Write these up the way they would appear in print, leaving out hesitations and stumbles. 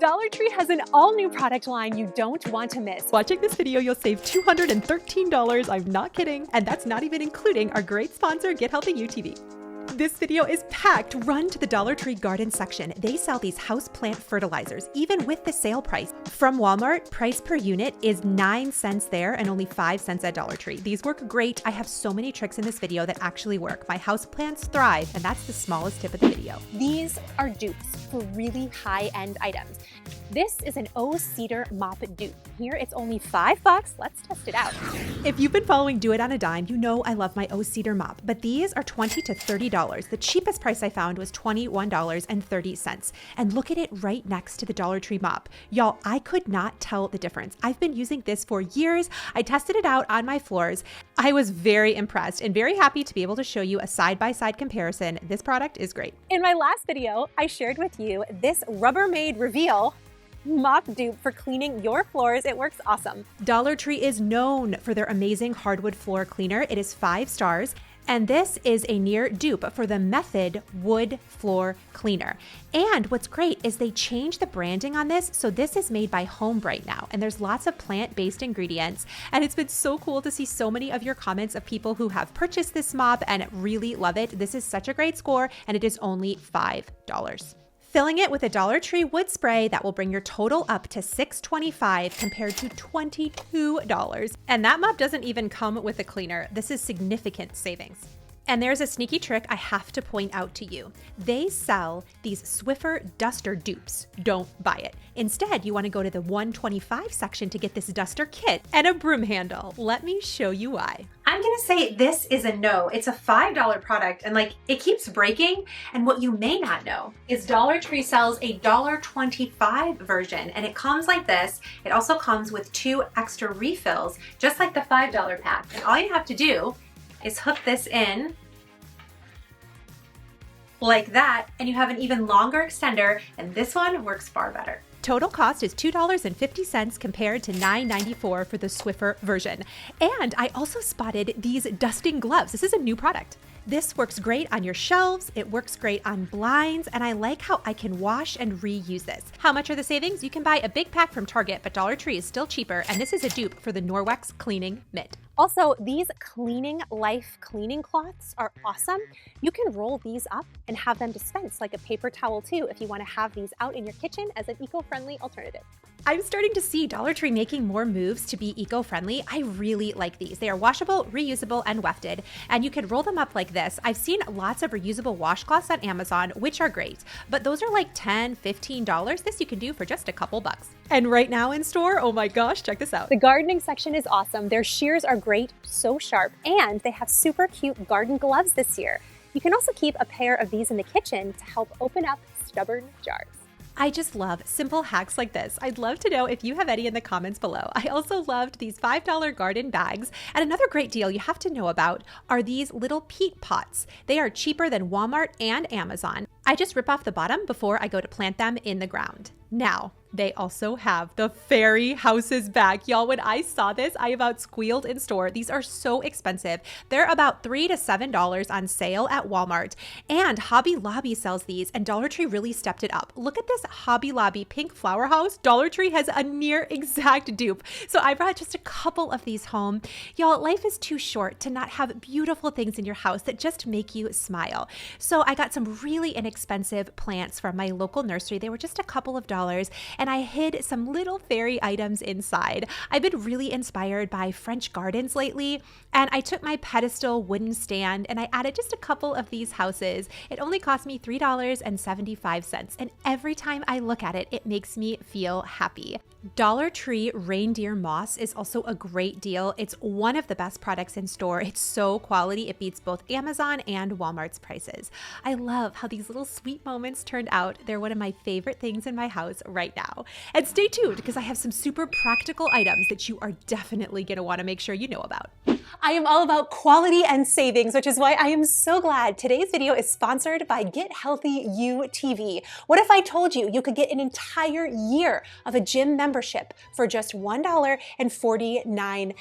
Dollar Tree has an all-new product line you don't want to miss. Watching this video, you'll save $213. I'm not kidding. And that's not even including our great sponsor, Get Healthy UTV. This video is packed. Run to the Dollar Tree garden section. They sell these houseplant fertilizers, even with the sale price. From Walmart, price per unit is 9 cents there and only 5 cents at Dollar Tree. These work great. I have so many tricks in this video that actually work. My houseplants thrive, and that's the smallest tip of the video. These are dupes for really high-end items. This is an cedar mop dupe. Here it's only $5. Let's test it out. If you've been following Do It on a Dime, you know I love my cedar mop, but these are $20 to $30. The cheapest price I found was $21.30. And look at it right next to the Dollar Tree mop. Y'all, I could not tell the difference. I've been using this for years. I tested it out on my floors. I was very impressed and very happy to be able to show you a side-by-side comparison. This product is great. In my last video, I shared with you this Rubbermaid Reveal mop dupe for cleaning your floors. It works awesome. Dollar Tree is known for their amazing hardwood floor cleaner. It is 5 stars. And this is a near dupe for the Method Wood Floor Cleaner. And what's great is they changed the branding on this. So this is made by Homebright now. And there's lots of plant-based ingredients. And it's been so cool to see so many of your comments of people who have purchased this mop and really love it. This is such a great score, and it is only $5. Filling it with a Dollar Tree wood spray that will bring your total up to $6.25 compared to $22. And that mop doesn't even come with a cleaner. This is significant savings. And there's a sneaky trick I have to point out to you. They sell these Swiffer duster dupes. Don't buy it. Instead, you want to go to the $125 section to get this duster kit and a broom handle. Let me show you why. I'm gonna say this is a no. It's a $5 product and it keeps breaking. And what you may not know is Dollar Tree sells a $1.25 version, and it comes like this. It also comes with 2 extra refills, just like the $5 pack. And all you have to do is hook this in like that, and you have an even longer extender, and this one works far better. Total cost is $2.50 compared to $9.94 for the Swiffer version. And I also spotted these dusting gloves. This is a new product. This works great on your shelves, it works great on blinds, and I like how I can wash and reuse this. How much are the savings? You can buy a big pack from Target, but Dollar Tree is still cheaper, and this is a dupe for the Norwex Cleaning Mitt. Also, these Cleaning Life cleaning cloths are awesome. You can roll these up and have them dispense like a paper towel too if you want to have these out in your kitchen as an eco-friendly alternative. I'm starting to see Dollar Tree making more moves to be eco-friendly. I really like these. They are washable, reusable, and wefted, and you can roll them up like this. I've seen lots of reusable washcloths on Amazon, which are great, but those are like $10, $15. This you can do for just a couple bucks. And right now in store, oh my gosh, check this out. The gardening section is awesome. Their shears are great, so sharp, and they have super cute garden gloves this year. You can also keep a pair of these in the kitchen to help open up stubborn jars. I just love simple hacks like this. I'd love to know if you have any in the comments below. I also loved these $5 garden bags. And another great deal you have to know about are these little peat pots. They are cheaper than Walmart and Amazon. I just rip off the bottom before I go to plant them in the ground. Now, they also have the fairy houses back. Y'all, when I saw this, I about squealed in store. These are so expensive. They're about $3 to $7 on sale at Walmart. And Hobby Lobby sells these, and Dollar Tree really stepped it up. Look at this Hobby Lobby pink flower house. Dollar Tree has a near exact dupe. So I brought just a couple of these home. Y'all, life is too short to not have beautiful things in your house that just make you smile. So I got some really inexpensive plants from my local nursery. They were just a couple of dollars. And I hid some little fairy items inside. I've been really inspired by French gardens lately, and I took my pedestal wooden stand and I added just a couple of these houses. It only cost me $3.75, and every time I look at it, it makes me feel happy. Dollar Tree reindeer moss is also a great deal. It's one of the best products in store. It's so quality, it beats both Amazon and Walmart's prices. I love how these little sweet moments turned out. They're one of my favorite things in my house right now. And stay tuned because I have some super practical items that you are definitely going to want to make sure you know about. I am all about quality and savings, which is why I am so glad today's video is sponsored by Get Healthy U TV. What if I told you you could get an entire year of a gym membership for just $1.49?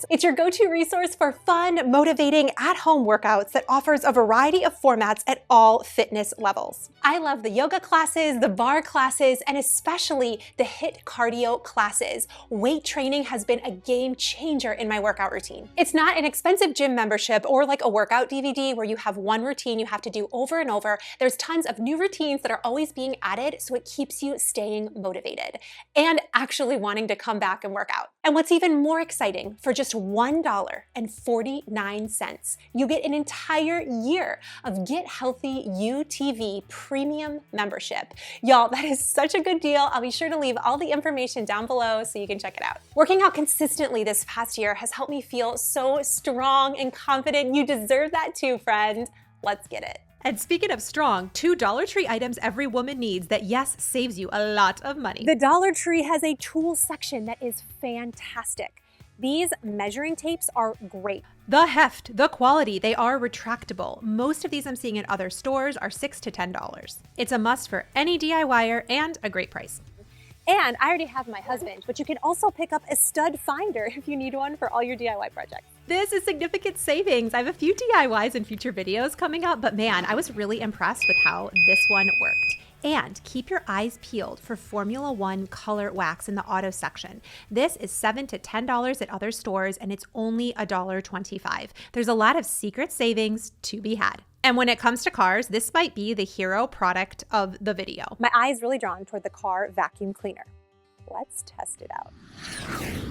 It's your go-to resource for fun, motivating, at-home workouts that offers a variety of formats at all fitness levels. I love the yoga classes, the bar classes, and especially the HIIT cardio classes. Weight training has been a game changer in my workout routine. It's not an expensive gym membership or like a workout DVD where you have one routine you have to do over and over. There's tons of new routines that are always being added, so it keeps you staying motivated and actually wanting to come back and work out. And what's even more exciting, for just $1.49, you get an entire year of Get Healthy U TV premium membership. Y'all, that is such a good deal. I'll be sure to leave all the information down below so you can check it out. Working out consistently this past year has helped me feel so strong and confident. You deserve that too, friend. Let's get it. And speaking of strong, 2 Dollar Tree items every woman needs that, yes, saves you a lot of money. The Dollar Tree has a tools section that is fantastic. These measuring tapes are great. The heft, the quality, they are retractable. Most of these I'm seeing in other stores are $6 to $10. It's a must for any DIYer and a great price. And I already have my husband, but you can also pick up a stud finder if you need one for all your DIY projects. This is significant savings. I have a few DIYs in future videos coming up, but man, I was really impressed with how this one worked. And keep your eyes peeled for Formula One color wax in the auto section. This is $7 to $10 at other stores, and it's only $1.25. There's a lot of secret savings to be had. And when it comes to cars, this might be the hero product of the video. My eye is really drawn toward the car vacuum cleaner. Let's test it out.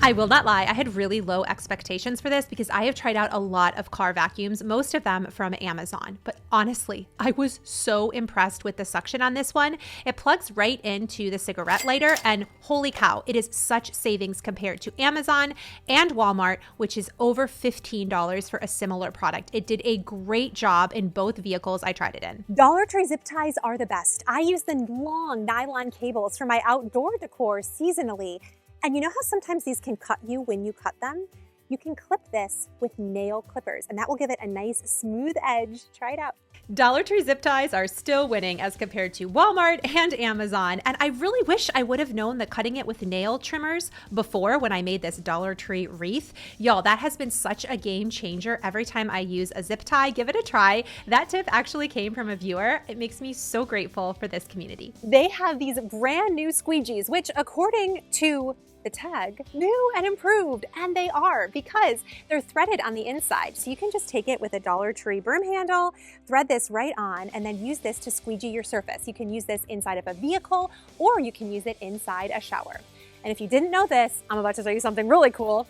I will not lie, I had really low expectations for this because I have tried out a lot of car vacuums, most of them from Amazon. But honestly, I was so impressed with the suction on this one. It plugs right into the cigarette lighter, and holy cow, it is such savings compared to Amazon and Walmart, which is over $15 for a similar product. It did a great job in both vehicles I tried it in. Dollar Tree zip ties are the best. I use the long nylon cables for my outdoor decor seasonally. And you know how sometimes these can cut you when you cut them? You can clip this with nail clippers, and that will give it a nice smooth edge. Try it out. Dollar Tree zip ties are still winning as compared to Walmart and Amazon. And I really wish I would have known that cutting it with nail trimmers before when I made this Dollar Tree wreath. Y'all, that has been such a game changer every time I use a zip tie. Give it a try. That tip actually came from a viewer. It makes me so grateful for this community. They have these brand new squeegees, which according to the tag, new and improved, and they are because they're threaded on the inside. So you can just take it with a Dollar Tree broom handle, thread this right on, and then use this to squeegee your surface. You can use this inside of a vehicle, or you can use it inside a shower. And if you didn't know this, I'm about to tell you something really cool.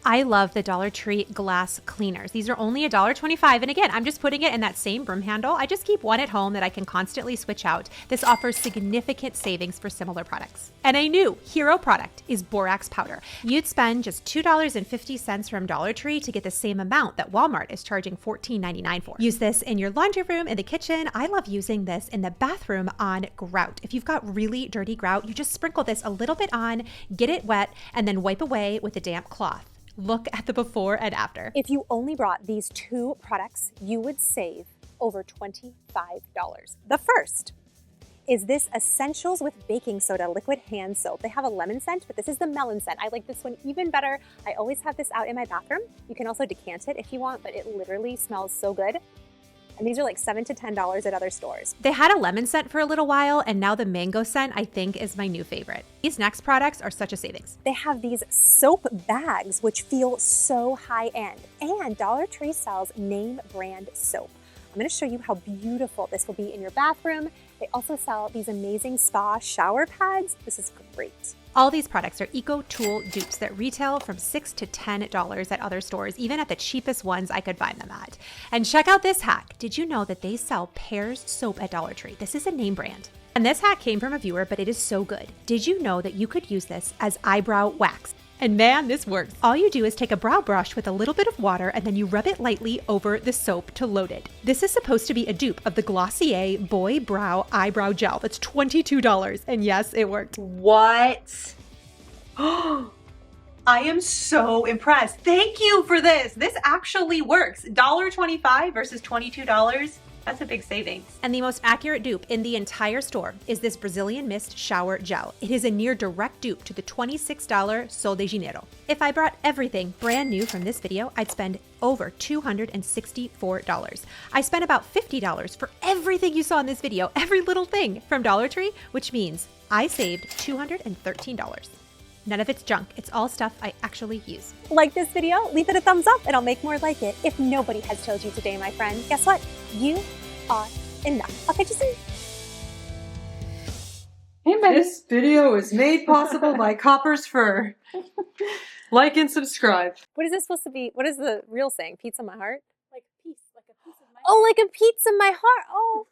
I love the Dollar Tree glass cleaners. These are only $1.25. And again, I'm just putting it in that same broom handle. I just keep one at home that I can constantly switch out. This offers significant savings for similar products. And a new hero product is borax powder. You'd spend just $2.50 from Dollar Tree to get the same amount that Walmart is charging $14.99 for. Use this in your laundry room, in the kitchen. I love using this in the bathroom on grout. If you've got really dirty grout, you just sprinkle this a little bit on, get it wet, and then wipe away with a damp cloth. Look at the before and after. If you only brought these two products, you would save over $25. The first is this Essentials with Baking Soda liquid hand soap. They have a lemon scent, but this is the melon scent. I like this one even better. I always have this out in my bathroom. You can also decant it if you want, but it literally smells so good. And these are like $7 to $10 at other stores. They had a lemon scent for a little while, and now the mango scent, I think, is my new favorite. These next products are such a savings. They have these soap bags, which feel so high-end. And Dollar Tree sells name brand soap. I'm gonna show you how beautiful this will be in your bathroom. They also sell these amazing spa shower pads. This is great. All these products are eco-tool dupes that retail from $6 to $10 at other stores, even at the cheapest ones I could find them at. And check out this hack. Did you know that they sell Pears soap at Dollar Tree? This is a name brand. And this hack came from a viewer, but it is so good. Did you know that you could use this as eyebrow wax? And man, this works. All you do is take a brow brush with a little bit of water and then you rub it lightly over the soap to load it. This is supposed to be a dupe of the Glossier Boy Brow Eyebrow Gel. That's $22. And yes, it worked. What? I am so impressed. Thank you for this. This actually works. $1.25 versus $22. That's a big savings. And the most accurate dupe in the entire store is this Brazilian Mist Shower Gel. It is a near direct dupe to the $26 Sol de Janeiro. If I brought everything brand new from this video, I'd spend over $264. I spent about $50 for everything you saw in this video, every little thing from Dollar Tree, which means I saved $213. None of it's junk. It's all stuff I actually use. Like this video? Leave it a thumbs up and I'll make more like it. If nobody has told you today, my friend, guess what? You are enough. I'll catch you soon. Hey, this video is made possible by Copper's Fur. Like and subscribe. What is this supposed to be? What is the real saying? Pizza in my heart? Like a piece of my Oh, like a pizza in my heart. Oh.